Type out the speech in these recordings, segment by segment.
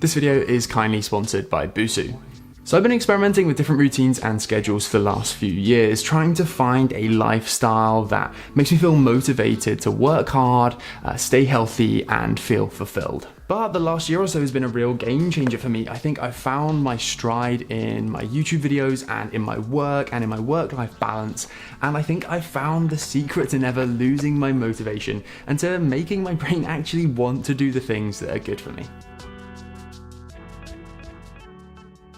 This video is kindly sponsored by Busuu. So I've been experimenting with different routines and schedules for the last few years, trying to find a lifestyle that makes me feel motivated to work hard, stay healthy, and feel fulfilled. But the last year or so has been a real game changer for me. I think I've found my stride in my YouTube videos and in my work and in my work-life balance. And I think I found the secret to never losing my motivation and to making my brain actually want to do the things that are good for me.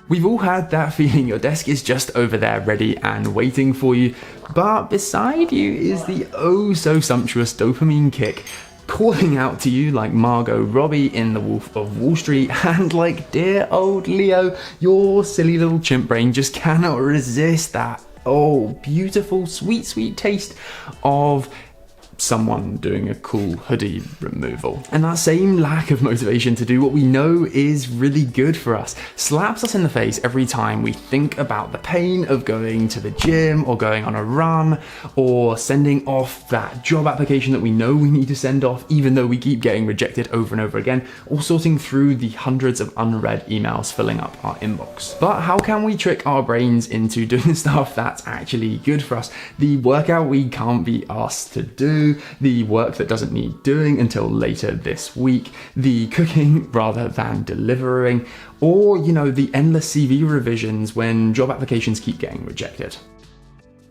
We've all had that feeling your desk is just over there ready and waiting for you, but beside you is the oh so sumptuous dopamine kick calling out to you like Margot Robbie in The Wolf of Wall Street, and like dear old Leo, your silly little chimp brain just cannot resist that beautiful sweet taste of someone doing a cool hoodie removal. And that same lack of motivation to do what we know is really good for us slaps us in the face every time we think about the pain of going to the gym or going on a run or sending off that job application that we know we need to send off even though we keep getting rejected over and over again, or sorting through the hundreds of unread emails filling up our inbox. But how can we trick our brains into doing stuff that's actually good for us? The workout we can't be asked to do, the work that doesn't need doing until later this week, the cooking rather than delivering, or, the endless CV revisions when job applications keep getting rejected.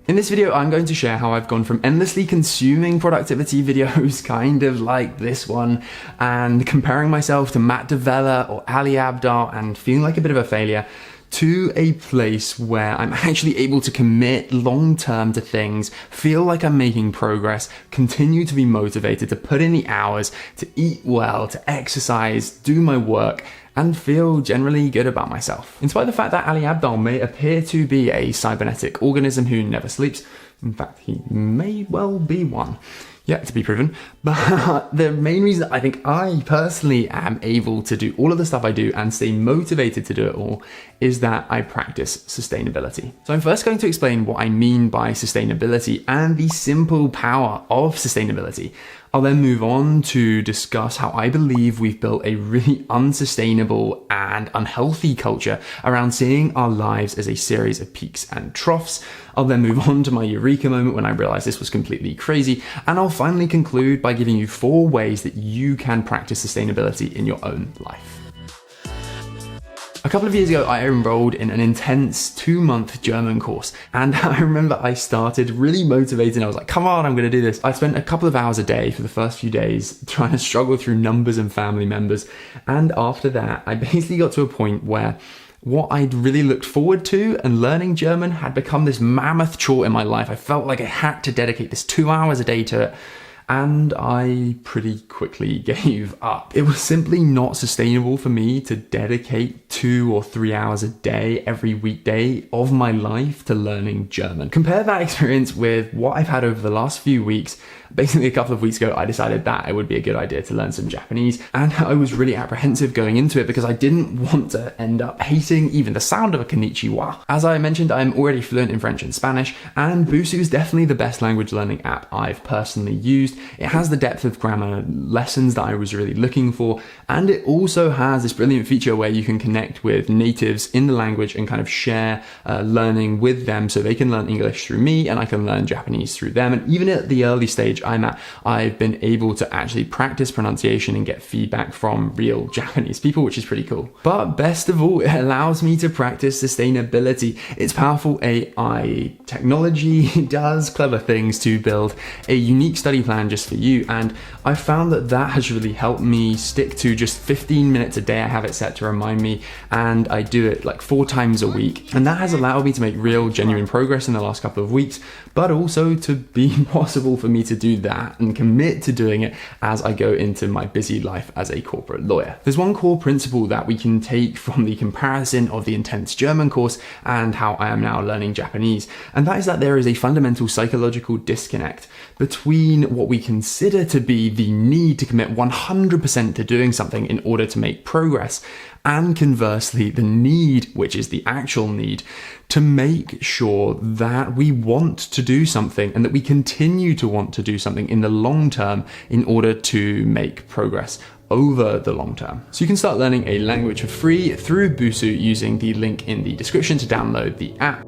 In this video, I'm going to share how I've gone from endlessly consuming productivity videos, kind of like this one, and comparing myself to Matt D'Avella or Ali Abdaal and feeling like a bit of a failure, to a place where I'm actually able to commit long-term to things, feel like I'm making progress, continue to be motivated to put in the hours, to eat well, to exercise, do my work, and feel generally good about myself. In spite of the fact that Ali Abdaal may appear to be a cybernetic organism who never sleeps, in fact, he may well be one. Yet to be proven, but the main reason I think I personally am able to do all of the stuff I do and stay motivated to do it all is that I practice sustainability. So I'm first going to explain what I mean by sustainability and the simple power of sustainability. I'll then move on to discuss how I believe we've built a really unsustainable and unhealthy culture around seeing our lives as a series of peaks and troughs. I'll then move on to my eureka moment when I realized this was completely crazy. And I'll finally conclude by giving you 4 ways that you can practice sustainability in your own life. A couple of years ago, I enrolled in an intense 2-month German course, and I remember I started really motivated. I was like, come on, I'm going to do this. I spent a couple of hours a day for the first few days trying to struggle through numbers and family members. And after that, I basically got to a point where what I'd really looked forward to and learning German had become this mammoth chore in my life. I felt like I had to dedicate this 2 hours a day to it. And I pretty quickly gave up. It was simply not sustainable for me to dedicate 2 or 3 hours a day every weekday of my life to learning German. Compare that experience with what I've had over the last few weeks. Basically, a couple of weeks ago, I decided that it would be a good idea to learn some Japanese, and I was really apprehensive going into it because I didn't want to end up hating even the sound of a konnichiwa. As I mentioned, I'm already fluent in French and Spanish, and Busuu is definitely the best language learning app I've personally used. It has the depth of grammar lessons that I was really looking for, and it also has this brilliant feature where you can connect with natives in the language and kind of share learning with them so they can learn English through me and I can learn Japanese through them. And even at the early stage I'm at, I've been able to actually practice pronunciation and get feedback from real Japanese people, which is pretty cool. But best of all, it allows me to practice sustainability. Its powerful AI technology does clever things to build a unique study plan just for you, and I found that has really helped me stick to just 15 minutes a day. I have it set to remind me, and I do it like 4 times a week, and that has allowed me to make real genuine progress in the last couple of weeks, but also to be possible for me to do that and commit to doing it as I go into my busy life as a corporate lawyer. There's one core principle that we can take from the comparison of the intense German course and how I am now learning Japanese, and that is that there is a fundamental psychological disconnect between what we consider to be the need to commit 100% to doing something in order to make progress, and conversely the need, which is the actual need, to make sure that we want to do something and that we continue to want to do something in the long term in order to make progress. over the long term. So you can start learning a language for free through Busuu using the link in the description to download the app.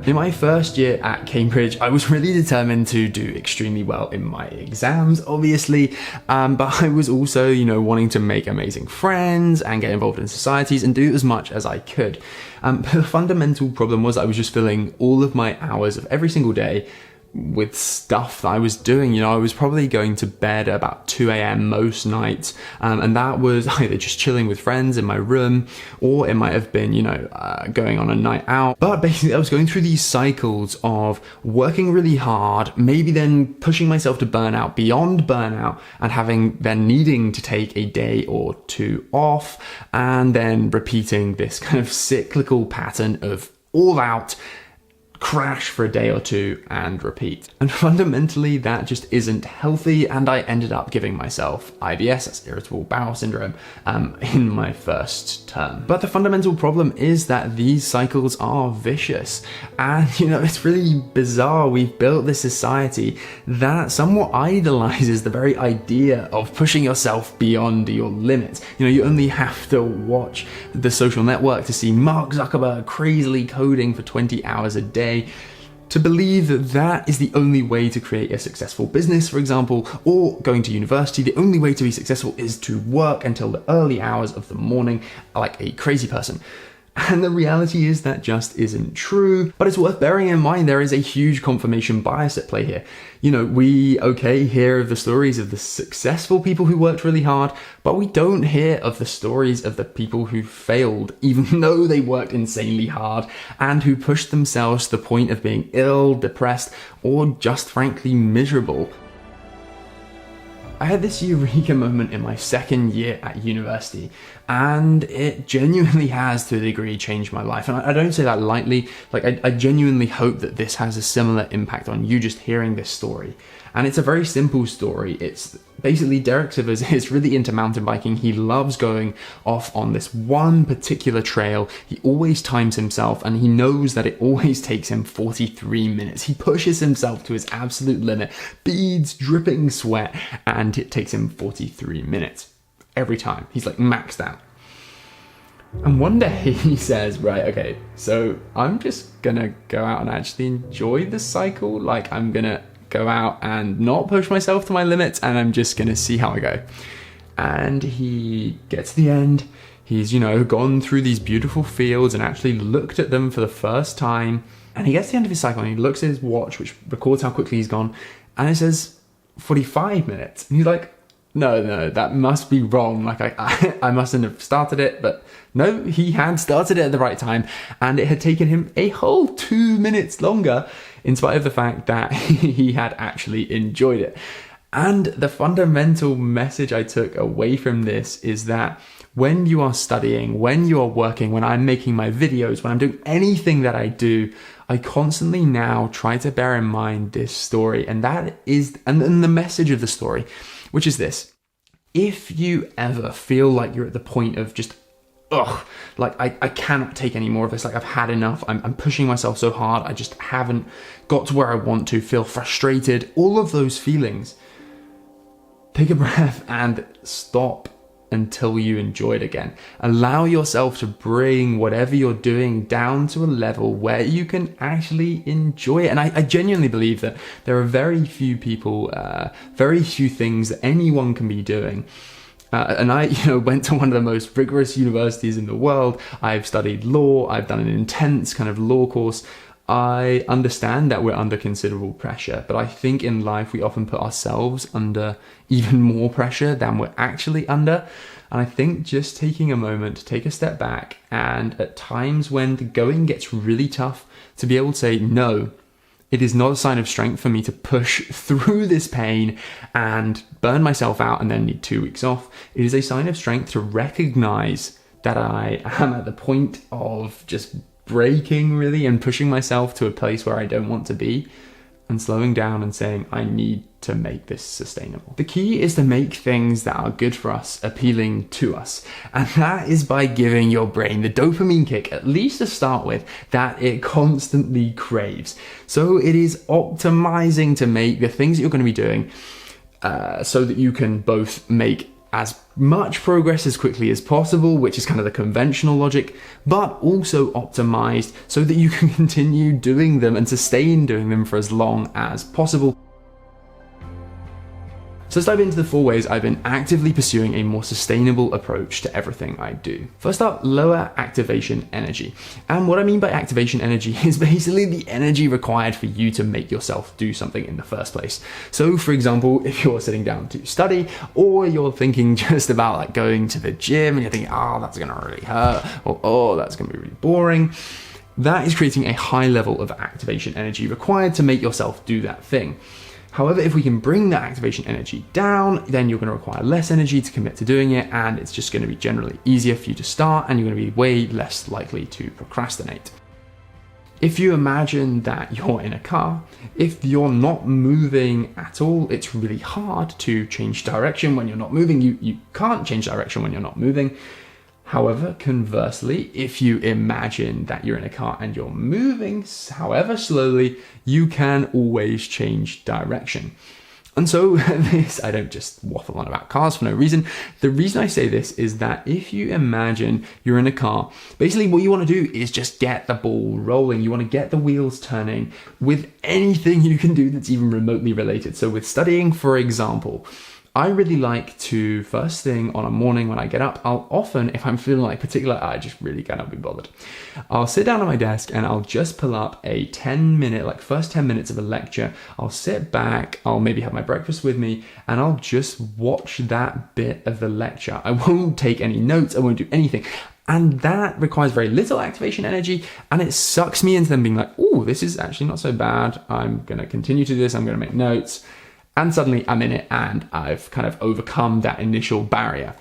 In my first year at Cambridge, I was really determined to do extremely well in my exams, obviously, but I was also, wanting to make amazing friends and get involved in societies and do as much as I could. But the fundamental problem was I was just filling all of my hours of every single day with stuff that I was doing. I was probably going to bed at about 2 a.m. most nights, and that was either just chilling with friends in my room, or it might have been, going on a night out. But basically I was going through these cycles of working really hard, maybe then pushing myself to burnout, beyond burnout, and then needing to take a day or two off, and then repeating this kind of cyclical pattern of all out crash for a day or two and repeat. And fundamentally that just isn't healthy, and I ended up giving myself IBS, that's irritable bowel syndrome, in my first term. But the fundamental problem is that these cycles are vicious, and it's really bizarre. We've built this society that somewhat idolizes the very idea of pushing yourself beyond your limits. You only have to watch The Social Network to see Mark Zuckerberg crazily coding for 20 hours a day to believe that that is the only way to create a successful business, for example, or going to university. The only way to be successful is to work until the early hours of the morning like a crazy person. And the reality is that just isn't true. But it's worth bearing in mind there is a huge confirmation bias at play here. We hear of the stories of the successful people who worked really hard, but we don't hear of the stories of the people who failed, even though they worked insanely hard, and who pushed themselves to the point of being ill, depressed, or just frankly miserable. I had this eureka moment in my second year at university, and it genuinely has to a degree changed my life. And I don't say that lightly. I genuinely hope that this has a similar impact on you just hearing this story. And it's a very simple story. It's basically Derek Sivers is really into mountain biking. He loves going off on this one particular trail. He always times himself, and he knows that it always takes him 43 minutes. He pushes himself to his absolute limit, beads, dripping sweat, and it takes him 43 minutes every time. He's maxed out. And one day he says, right, okay, so I'm just gonna go out and actually enjoy the cycle. I'm gonna go out and not push myself to my limits, and I'm just gonna see how I go. And he gets to the end. He's, gone through these beautiful fields and actually looked at them for the first time. And he gets to the end of his cycle and he looks at his watch, which records how quickly he's gone, and it says 45 minutes. And he's like, no, that must be wrong. I mustn't have started it. But no, he had started it at the right time, and it had taken him a whole 2 minutes longer, in spite of the fact that he had actually enjoyed it. And the fundamental message I took away from this is that when you are studying, when you are working, when I'm making my videos, when I'm doing anything that I do, I constantly now try to bear in mind this story. And that is, and the message of the story, which is this: if you ever feel like you're at the point of just, I cannot take any more of this, I've had enough, I'm pushing myself so hard, I just haven't got to where I want to, feel frustrated, all of those feelings, take a breath and stop until you enjoy it again. Allow yourself to bring whatever you're doing down to a level where you can actually enjoy it. And I genuinely believe that there are very few people, very few things that anyone can be doing. And I, went to one of the most rigorous universities in the world. I've studied law. I've done an intense kind of law course. I understand that we're under considerable pressure, but I think in life we often put ourselves under even more pressure than we're actually under. And I think just taking a moment to take a step back, and at times when the going gets really tough, to be able to say, no, it is not a sign of strength for me to push through this pain and burn myself out and then need 2 weeks off. It is a sign of strength to recognize that I am at the point of just breaking really and pushing myself to a place where I don't want to be, and slowing down and saying, I need to make this sustainable. The key is to make things that are good for us appealing to us. And that is by giving your brain the dopamine kick, at least to start with, that it constantly craves. So it is optimizing to make the things that you're going to be doing so that you can both make as much progress as quickly as possible, which is kind of the conventional logic, but also optimized so that you can continue doing them and sustain doing them for as long as possible. So let's dive into the 4 ways I've been actively pursuing a more sustainable approach to everything I do. First up, lower activation energy. And what I mean by activation energy is basically the energy required for you to make yourself do something in the first place. So for example, if you're sitting down to study, or you're thinking just about like going to the gym and you're thinking, oh, that's gonna really hurt, or oh, that's gonna be really boring, that is creating a high level of activation energy required to make yourself do that thing. However, if we can bring that activation energy down, then you're going to require less energy to commit to doing it, and it's just going to be generally easier for you to start, and you're going to be way less likely to procrastinate. If you imagine that you're in a car, if you're not moving at all, it's really hard to change direction when you're not moving. You can't change direction when you're not moving. However, conversely, if you imagine that you're in a car and you're moving, however slowly, you can always change direction. And so this, I don't just waffle on about cars for no reason. The reason I say this is that if you imagine you're in a car, basically what you want to do is just get the ball rolling. You want to get the wheels turning with anything you can do that's even remotely related. So with studying, for example, I really like to, first thing on a morning when I get up, I'll often, if I'm feeling like particular, I just really cannot be bothered. I'll sit down at my desk and I'll just pull up a 10-minute, like first 10 minutes of a lecture. I'll sit back, I'll maybe have my breakfast with me, and I'll just watch that bit of the lecture. I won't take any notes, I won't do anything. And that requires very little activation energy, and it sucks me into them being like, oh, this is actually not so bad. I'm gonna continue to do this, I'm gonna make notes. And suddenly I'm in it and I've kind of overcome that initial barrier.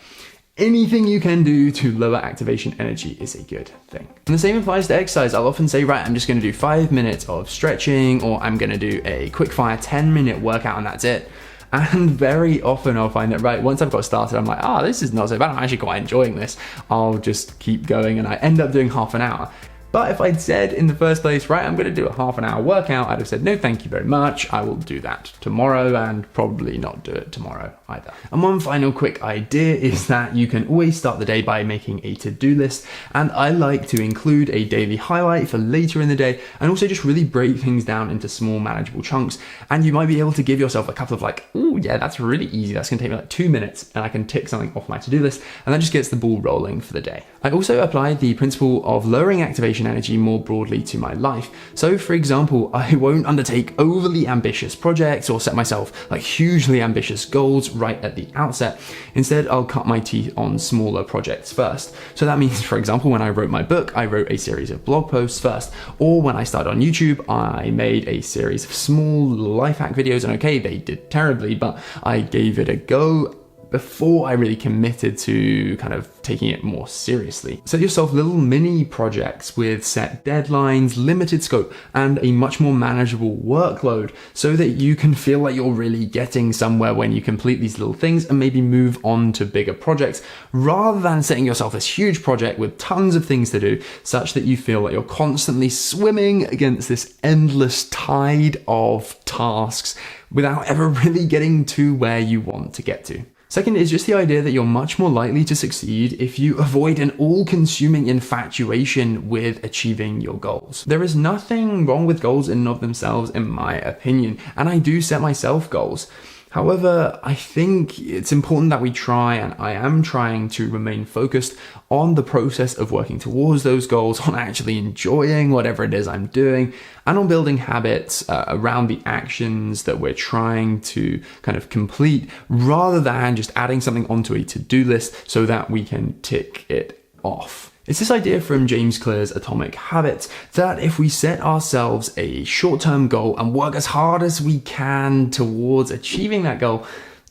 Anything you can do to lower activation energy is a good thing. And the same applies to exercise. I'll often say, right, I'm just gonna do 5 minutes of stretching, or I'm gonna do a quick fire 10-minute workout and that's it. And very often I'll find that, right, once I've got started, I'm like, this is not so bad. I'm actually quite enjoying this. I'll just keep going and I end up doing half an hour. But if I'd said in the first place, right, I'm going to do a half an hour workout, I'd have said, no, thank you very much. I will do that tomorrow, and probably not do it tomorrow either. And one final quick idea is that you can always start the day by making a to-do list. And I like to include a daily highlight for later in the day, and also just really break things down into small manageable chunks. And you might be able to give yourself a couple of like, oh yeah, that's really easy. That's going to take me like 2 minutes and I can tick something off my to-do list. And that just gets the ball rolling for the day. I also apply the principle of lowering activation energy more broadly to my life. So for example, I won't undertake overly ambitious projects or set myself like hugely ambitious goals right at the outset. Instead, I'll cut my teeth on smaller projects first. So that means, for example, when I wrote my book, I wrote a series of blog posts first. Or when I started on YouTube, I made a series of small life hack videos, and okay, they did terribly, but I gave it a go before I really committed to kind of taking it more seriously. Set yourself little mini projects with set deadlines, limited scope, and a much more manageable workload so that you can feel like you're really getting somewhere when you complete these little things and maybe move on to bigger projects, rather than setting yourself this huge project with tons of things to do, such that you feel like you're constantly swimming against this endless tide of tasks without ever really getting to where you want to get to. Second is just the idea that you're much more likely to succeed if you avoid an all-consuming infatuation with achieving your goals. There is nothing wrong with goals in and of themselves, in my opinion, and I do set myself goals. However, I think it's important that we try, and I am trying to remain focused on the process of working towards those goals, on actually enjoying whatever it is I'm doing, and on building habits around the actions that we're trying to kind of complete, rather than just adding something onto a to-do list so that we can tick it off. It's this idea from James Clear's Atomic Habits that if we set ourselves a short-term goal and work as hard as we can towards achieving that goal,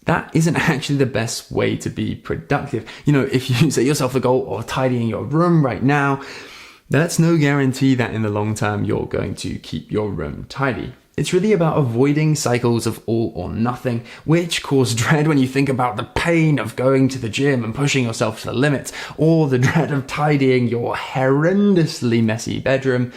that isn't actually the best way to be productive. You know, if you set yourself the goal of tidying your room right now, that's no guarantee that in the long term you're going to keep your room tidy. It's really about avoiding cycles of all or nothing, which cause dread when you think about the pain of going to the gym and pushing yourself to the limit, or the dread of tidying your horrendously messy bedroom.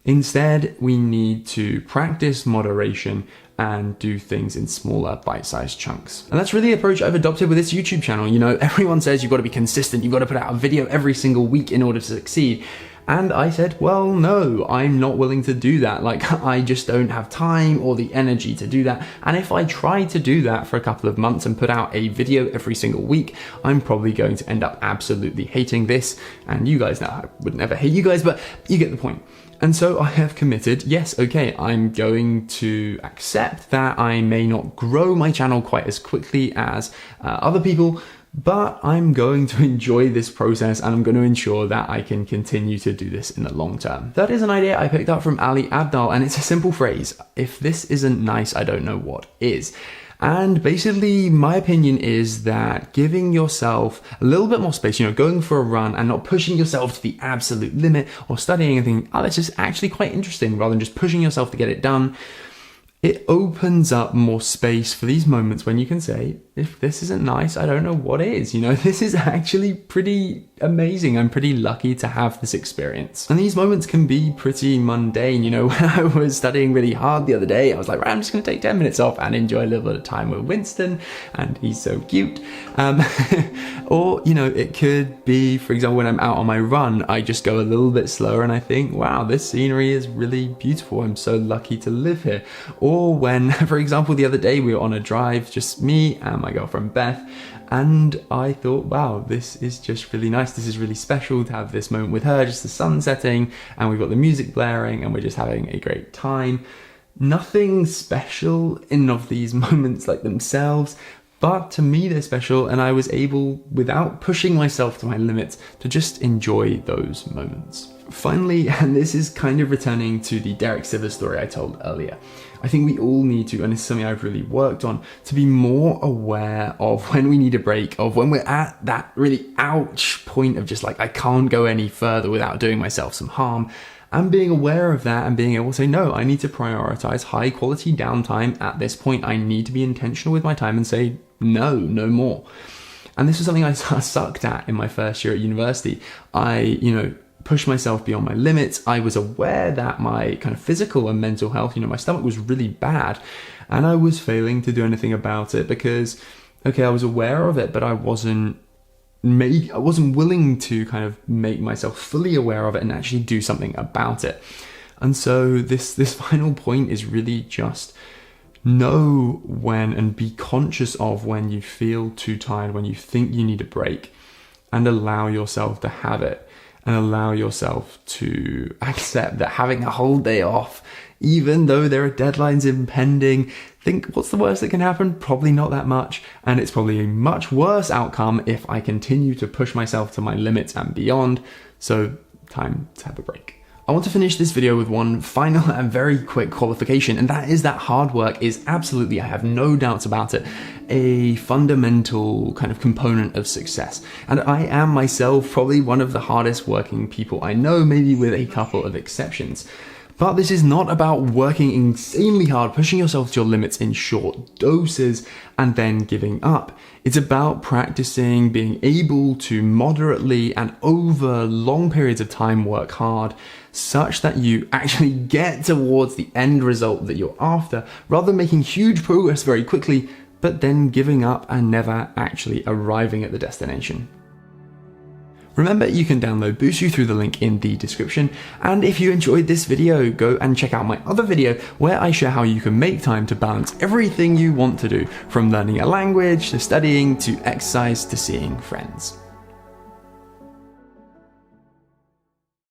Instead, we need to practice moderation and do things in smaller bite-sized chunks. And that's really the approach I've adopted with this YouTube channel. You know, everyone says you've got to be consistent, you've got to put out a video every single week in order to succeed. And I said, well, no, I'm not willing to do that. Like, I just don't have time or the energy to do that. And if I try to do that for a couple of months and put out a video every single week, I'm probably going to end up absolutely hating this. And you guys know I would never hate you guys, but you get the point. And so I have committed, yes, okay, I'm going to accept that I may not grow my channel quite as quickly as other people, but I'm going to enjoy this process and I'm going to ensure that I can continue to do this in the long term. That is an idea I picked up from Ali Abdaal, and it's a simple phrase: if this isn't nice, I don't know what is. And basically, my opinion is that giving yourself a little bit more space, you know, going for a run and not pushing yourself to the absolute limit or studying anything, oh, that's just actually quite interesting, rather than just pushing yourself to get it done. It opens up more space for these moments when you can say, if this isn't nice, I don't know what is. You know, this is actually pretty amazing. I'm pretty lucky to have this experience. And these moments can be pretty mundane. You know, when I was studying really hard the other day, I was like, right, I'm just going to take 10 minutes off and enjoy a little bit of time with Winston, and he's so cute. Or, you know, it could be, for example, when I'm out on my run, I just go a little bit slower and I think, wow, this scenery is really beautiful. I'm so lucky to live here. Or when, for example, the other day we were on a drive, just me and my girlfriend Beth, and I thought, wow, this is just really nice. This is really special to have this moment with her, just the sun setting, and we've got the music blaring, and we're just having a great time. Nothing special in and of these moments like themselves, but to me they're special, and I was able, without pushing myself to my limits, to just enjoy those moments. Finally, and this is kind of returning to the Derek Sivers story I told earlier, I think we all need to, and it's something I've really worked on, to be more aware of when we need a break, of when we're at that really ouch point of just like, I can't go any further without doing myself some harm. And being aware of that and being able to say, no, I need to prioritize high quality downtime at this point. I need to be intentional with my time and say, no more. And this was something I sucked at in my first year at university. I, pushed myself beyond my limits. I was aware that my kind of physical and mental health, my stomach was really bad, and I was failing to do anything about it because, okay, I was aware of it, but I wasn't willing to kind of make myself fully aware of it and actually do something about it. And so this final point is really just know when and be conscious of when you feel too tired, when you think you need a break, and allow yourself to have it. And allow yourself to accept that having a whole day off, even though there are deadlines impending, think, what's the worst that can happen? Probably not that much. And it's probably a much worse outcome if I continue to push myself to my limits and beyond. So time to have a break. I want to finish this video with one final and very quick qualification, and that is that hard work is absolutely, I have no doubts about it, a fundamental kind of component of success. And I am myself probably one of the hardest working people I know, maybe with a couple of exceptions. But this is not about working insanely hard, pushing yourself to your limits in short doses, and then giving up. It's about practicing being able to moderately and over long periods of time work hard, such that you actually get towards the end result that you're after, rather than making huge progress very quickly, but then giving up and never actually arriving at the destination. Remember, you can download Boost You through the link in the description, and if you enjoyed this video, go and check out my other video where I share how you can make time to balance everything you want to do, from learning a language, to studying, to exercise, to seeing friends.